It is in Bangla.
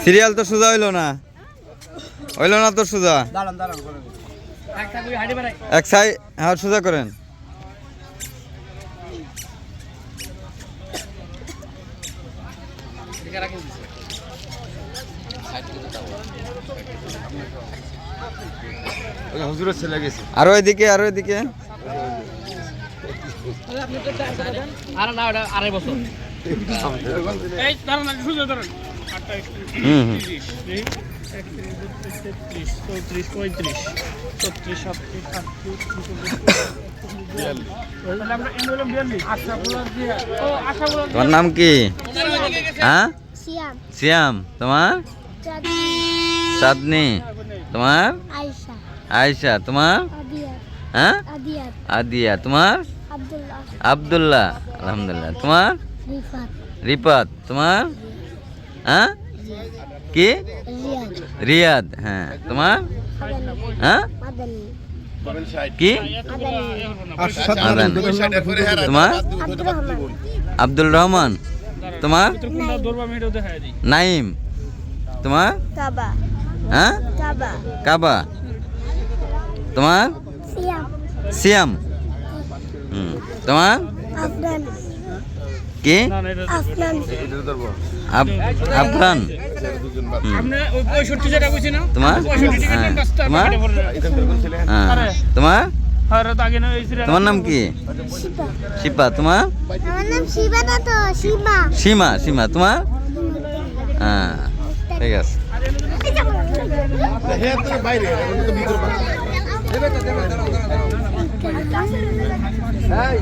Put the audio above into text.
সিরিয়াল তো সোজা হইলো না তো সোজা এক সাইড হ্যাঁ সোজা করেন হুজুরের ছেলে গেছে আরো এদিকে আড়াই বছর হুম 34 35 36 তোমার নাম কি হ্যাঁ সিয়াম সিয়াম তোমার চাঁদনি তোমার আয়েশা আয়েশা তোমার আদিয়াত হ্যাঁ আদিয়াত আদিয়া তোমার আব্দুল্লাহ আব্দুল্লাহ আলহামদুলিল্লাহ তোমার রিফাত রিপাত তোমার হ্যাঁ কি রিয়াদ রিয়াদ হ্যাঁ তোমার হ্যাঁ মাদানী কি আদানী আদান তোমার আব্দুর রহমান আব্দুল রহমান তোমার নাইম তোমার কাবা হ্যাঁ কাবা কাবা তোমার সিয়াম সিয়াম তোমার আফগান কি আফগান আফগান তোমার তোমার তোমার তোমার নাম কি শিবা শিপা তোমার আমার নাম শিবা না তো শিবা সীমা সীমা তোমার হ্যাঁ ঠিক আছে এই